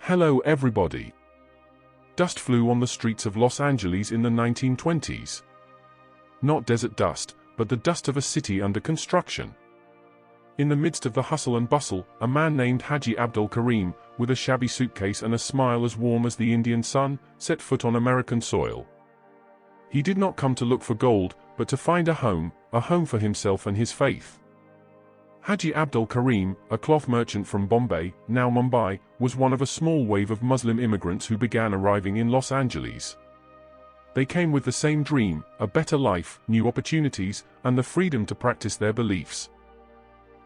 Hello everybody. Dust flew on the streets of Los Angeles in the 1920s. Not desert dust, but the dust of a city under construction. In the midst of the hustle and bustle, a man named Haji Abdul Karim, with a shabby suitcase and a smile as warm as the Indian sun, set foot on American soil. He did not come to look for gold, but to find a home for himself and his faith. Haji Abdul Karim, a cloth merchant from Bombay, now Mumbai, was one of a small wave of Muslim immigrants who began arriving in Los Angeles. They came with the same dream, a better life, new opportunities, and the freedom to practice their beliefs.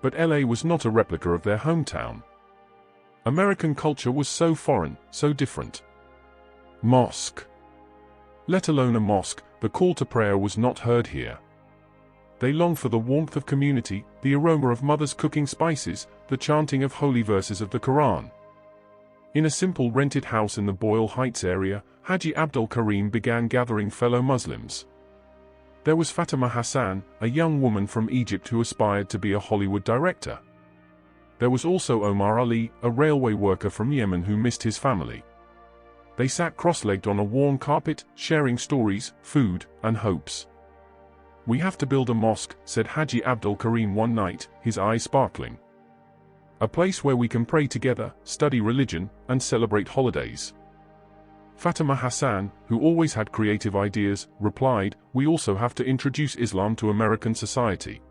But LA was not a replica of their hometown. American culture was so foreign, so different. Mosque. Let alone a mosque, the call to prayer was not heard here. They longed for the warmth of community, the aroma of mothers cooking spices, the chanting of holy verses of the Quran. In a simple rented house in the Boyle Heights area, Haji Abdul Karim began gathering fellow Muslims. There was Fatima Hassan, a young woman from Egypt who aspired to be a Hollywood director. There was also Omar Ali, a railway worker from Yemen who missed his family. They sat cross-legged on a worn carpet, sharing stories, food, and hopes. "We have to build a mosque," said Haji Abdul Karim one night, his eyes sparkling. "A place where we can pray together, study religion, and celebrate holidays." Fatima Hassan, who always had creative ideas, replied, "We also have to introduce Islam to American society.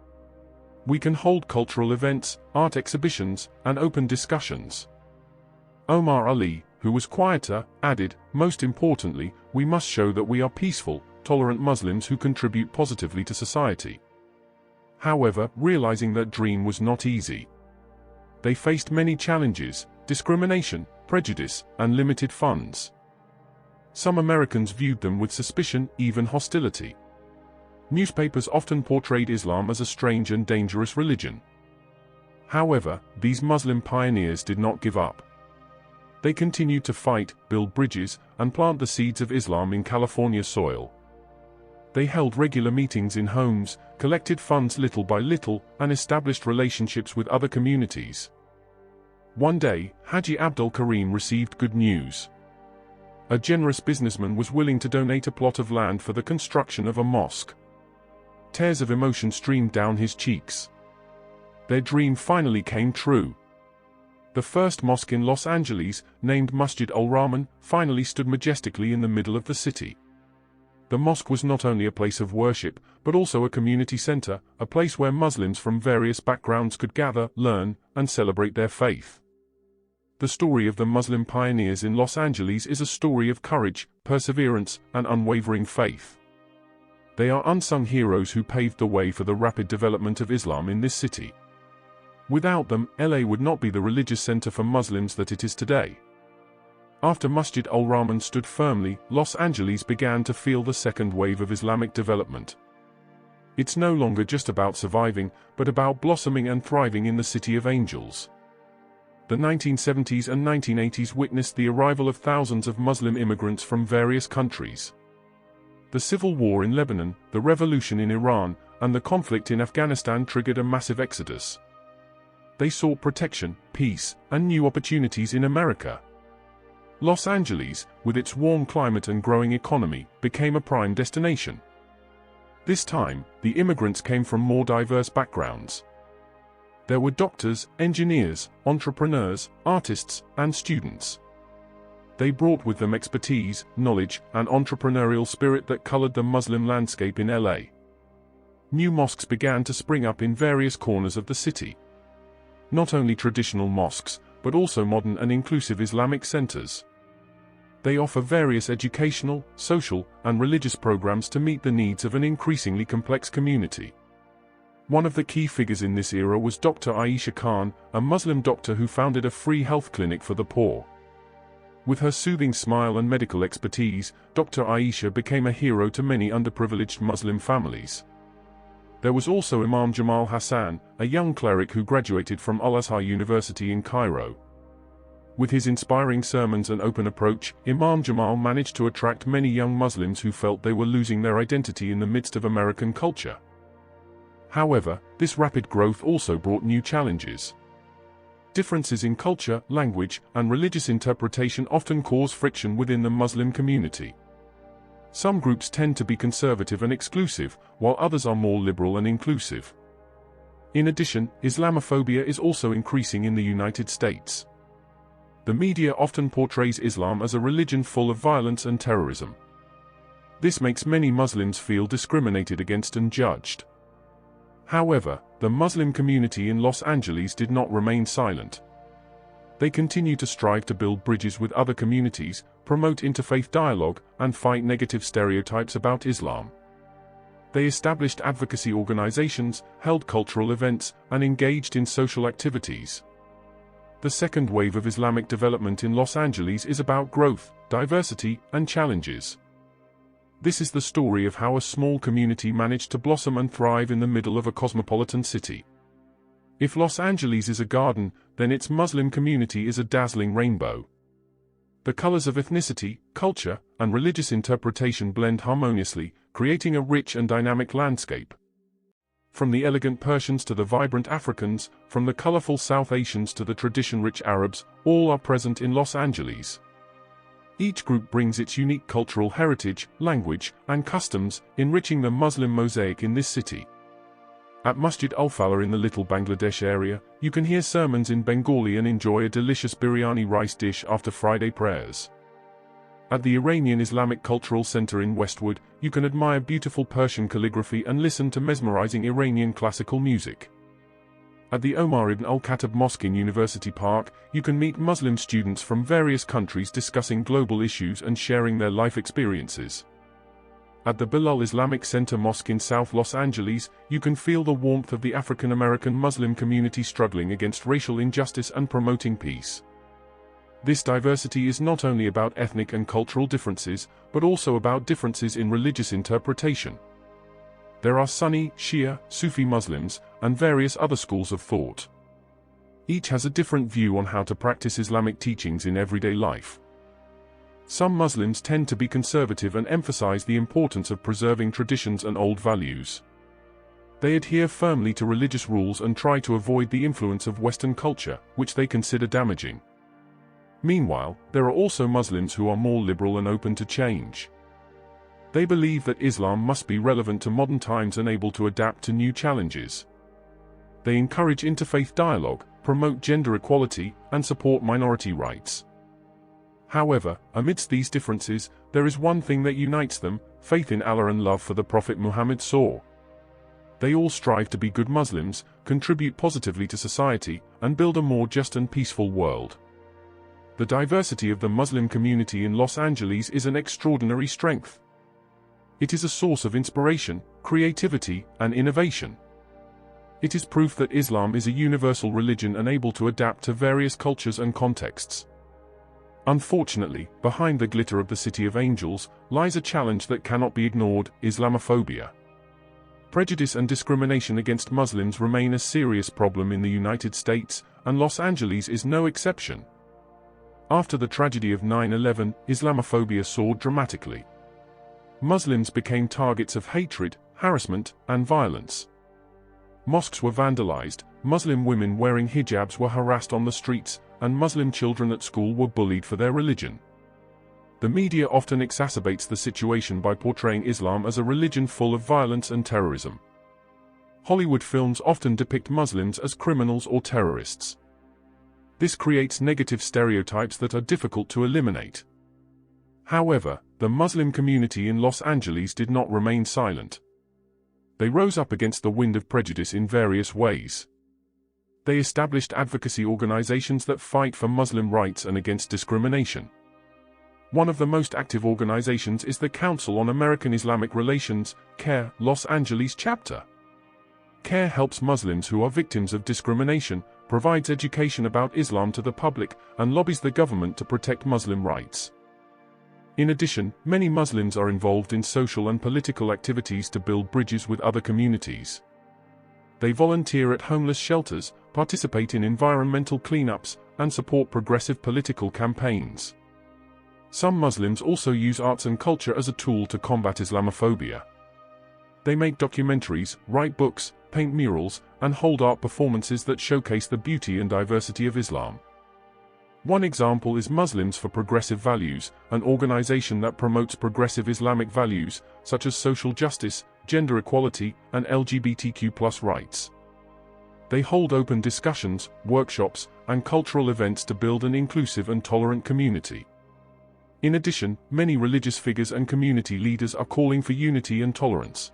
We can hold cultural events, art exhibitions, and open discussions." Omar Ali, who was quieter, added, "Most importantly, we must show that we are peaceful, tolerant Muslims who contribute positively to society." However, realizing that dream was not easy. They faced many challenges: discrimination, prejudice, and limited funds. Some Americans viewed them with suspicion, even hostility. Newspapers often portrayed Islam as a strange and dangerous religion. However, these Muslim pioneers did not give up. They continued to fight, build bridges, and plant the seeds of Islam in California soil. They held regular meetings in homes, collected funds little by little, and established relationships with other communities. One day, Haji Abdul Karim received good news. A generous businessman was willing to donate a plot of land for the construction of a mosque. Tears of emotion streamed down his cheeks. Their dream finally came true. The first mosque in Los Angeles, named Masjid al-Rahman, finally stood majestically in the middle of the city. The mosque was not only a place of worship, but also a community center, a place where Muslims from various backgrounds could gather, learn, and celebrate their faith. The story of the Muslim pioneers in Los Angeles is a story of courage, perseverance, and unwavering faith. They are unsung heroes who paved the way for the rapid development of Islam in this city. Without them, LA would not be the religious center for Muslims that it is today. After Masjid al-Rahman stood firmly, Los Angeles began to feel the second wave of Islamic development. It's no longer just about surviving, but about blossoming and thriving in the City of Angels. The 1970s and 1980s witnessed the arrival of thousands of Muslim immigrants from various countries. The civil war in Lebanon, the revolution in Iran, and the conflict in Afghanistan triggered a massive exodus. They sought protection, peace, and new opportunities in America. Los Angeles, with its warm climate and growing economy, became a prime destination. This time, the immigrants came from more diverse backgrounds. There were doctors, engineers, entrepreneurs, artists, and students. They brought with them expertise, knowledge, and entrepreneurial spirit that colored the Muslim landscape in LA. New mosques began to spring up in various corners of the city. Not only traditional mosques, but also modern and inclusive Islamic centers. They offer various educational, social, and religious programs to meet the needs of an increasingly complex community. One of the key figures in this era was Dr. Aisha Khan, a Muslim doctor who founded a free health clinic for the poor. With her soothing smile and medical expertise, Dr. Aisha became a hero to many underprivileged Muslim families. There was also Imam Jamal Hassan, a young cleric who graduated from Al-Azhar University in Cairo. With his inspiring sermons and open approach, Imam Jamal managed to attract many young Muslims who felt they were losing their identity in the midst of American culture. However, this rapid growth also brought new challenges. Differences in culture, language, and religious interpretation often cause friction within the Muslim community. Some groups tend to be conservative and exclusive, while others are more liberal and inclusive. In addition, Islamophobia is also increasing in the United States. The media often portrays Islam as a religion full of violence and terrorism. This makes many Muslims feel discriminated against and judged. However, the Muslim community in Los Angeles did not remain silent. They continue to strive to build bridges with other communities, promote interfaith dialogue, and fight negative stereotypes about Islam. They established advocacy organizations, held cultural events, and engaged in social activities. The second wave of Islamic development in Los Angeles is about growth, diversity, and challenges. This is the story of how a small community managed to blossom and thrive in the middle of a cosmopolitan city. If Los Angeles is a garden, then its Muslim community is a dazzling rainbow. The colors of ethnicity, culture, and religious interpretation blend harmoniously, creating a rich and dynamic landscape. From the elegant Persians to the vibrant Africans, from the colorful South Asians to the tradition-rich Arabs, all are present in Los Angeles. Each group brings its unique cultural heritage, language, and customs, enriching the Muslim mosaic in this city. At Masjid Al-Falah in the Little Bangladesh area, you can hear sermons in Bengali and enjoy a delicious biryani rice dish after Friday prayers. At the Iranian Islamic Cultural Center in Westwood, you can admire beautiful Persian calligraphy and listen to mesmerizing Iranian classical music. At the Omar ibn al-Khattab Mosque in University Park, you can meet Muslim students from various countries discussing global issues and sharing their life experiences. At the Bilal Islamic Center Mosque in South Los Angeles, you can feel the warmth of the African American Muslim community struggling against racial injustice and promoting peace. This diversity is not only about ethnic and cultural differences, but also about differences in religious interpretation. There are Sunni, Shia, Sufi Muslims, and various other schools of thought. Each has a different view on how to practice Islamic teachings in everyday life. Some Muslims tend to be conservative and emphasize the importance of preserving traditions and old values. They adhere firmly to religious rules and try to avoid the influence of Western culture, which they consider damaging. Meanwhile, there are also Muslims who are more liberal and open to change. They believe that Islam must be relevant to modern times and able to adapt to new challenges. They encourage interfaith dialogue, promote gender equality, and support minority rights. However, amidst these differences, there is one thing that unites them: faith in Allah and love for the Prophet Muhammad SAW. They all strive to be good Muslims, contribute positively to society, and build a more just and peaceful world. The diversity of the Muslim community in Los Angeles is an extraordinary strength. It is a source of inspiration, creativity, and innovation. It is proof that Islam is a universal religion and able to adapt to various cultures and contexts. Unfortunately, behind the glitter of the City of Angels, lies a challenge that cannot be ignored: Islamophobia. Prejudice and discrimination against Muslims remain a serious problem in the United States, and Los Angeles is no exception. After the tragedy of 9/11, Islamophobia soared dramatically. Muslims became targets of hatred, harassment, and violence. Mosques were vandalized, Muslim women wearing hijabs were harassed on the streets, and Muslim children at school were bullied for their religion. The media often exacerbates the situation by portraying Islam as a religion full of violence and terrorism. Hollywood films often depict Muslims as criminals or terrorists. This creates negative stereotypes that are difficult to eliminate. However, the Muslim community in Los Angeles did not remain silent. They rose up against the wind of prejudice in various ways. They established advocacy organizations that fight for Muslim rights and against discrimination. One of the most active organizations is the Council on American Islamic Relations, CARE, Los Angeles chapter. CARE helps Muslims who are victims of discrimination, provides education about Islam to the public, and lobbies the government to protect Muslim rights. In addition, many Muslims are involved in social and political activities to build bridges with other communities. They volunteer at homeless shelters, participate in environmental cleanups, and support progressive political campaigns. Some Muslims also use arts and culture as a tool to combat Islamophobia. They make documentaries, write books, paint murals, and hold art performances that showcase the beauty and diversity of Islam. One example is Muslims for Progressive Values, an organization that promotes progressive Islamic values, such as social justice, gender equality, and LGBTQ+ rights. They hold open discussions, workshops, and cultural events to build an inclusive and tolerant community. In addition, many religious figures and community leaders are calling for unity and tolerance.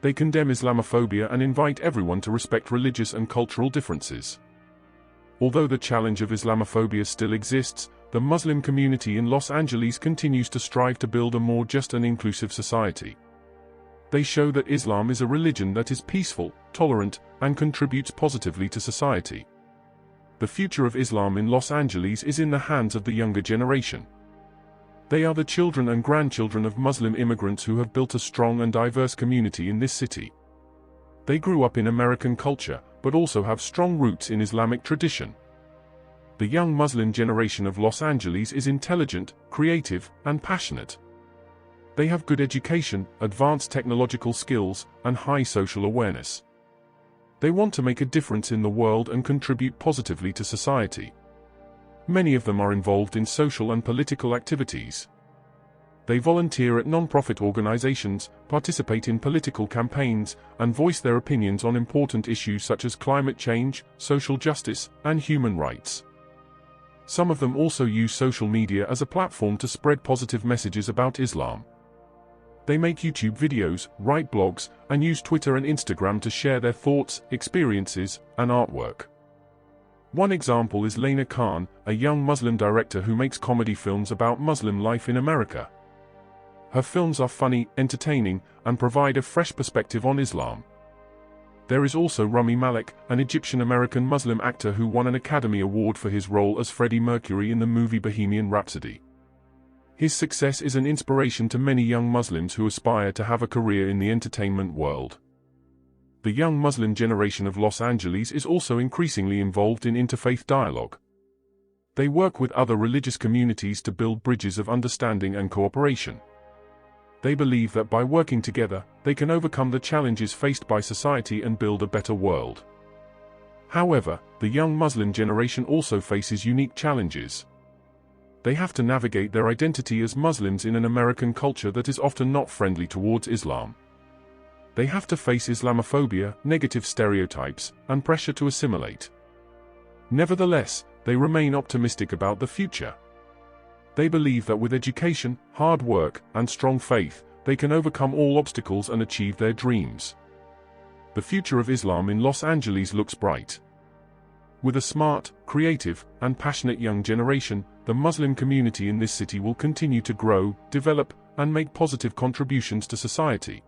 They condemn Islamophobia and invite everyone to respect religious and cultural differences. Although the challenge of Islamophobia still exists, the Muslim community in Los Angeles continues to strive to build a more just and inclusive society. They show that Islam is a religion that is peaceful, tolerant, and contributes positively to society. The future of Islam in Los Angeles is in the hands of the younger generation. They are the children and grandchildren of Muslim immigrants who have built a strong and diverse community in this city. They grew up in American culture, but also have strong roots in Islamic tradition. The young Muslim generation of Los Angeles is intelligent, creative, and passionate. They have good education, advanced technological skills, and high social awareness. They want to make a difference in the world and contribute positively to society. Many of them are involved in social and political activities. They volunteer at non-profit organizations, participate in political campaigns, and voice their opinions on important issues such as climate change, social justice, and human rights. Some of them also use social media as a platform to spread positive messages about Islam. They make YouTube videos, write blogs, and use Twitter and Instagram to share their thoughts, experiences, and artwork. One example is Lena Khan, a young Muslim director who makes comedy films about Muslim life in America. Her films are funny, entertaining, and provide a fresh perspective on Islam. There is also Rami Malek, an Egyptian-American Muslim actor who won an Academy Award for his role as Freddie Mercury in the movie Bohemian Rhapsody. His success is an inspiration to many young Muslims who aspire to have a career in the entertainment world. The young Muslim generation of Los Angeles is also increasingly involved in interfaith dialogue. They work with other religious communities to build bridges of understanding and cooperation. They believe that by working together, they can overcome the challenges faced by society and build a better world. However, the young Muslim generation also faces unique challenges. They have to navigate their identity as Muslims in an American culture that is often not friendly towards Islam. They have to face Islamophobia, negative stereotypes, and pressure to assimilate. Nevertheless, they remain optimistic about the future. They believe that with education, hard work, and strong faith, they can overcome all obstacles and achieve their dreams. The future of Islam in Los Angeles looks bright. With a smart, creative, and passionate young generation, the Muslim community in this city will continue to grow, develop, and make positive contributions to society.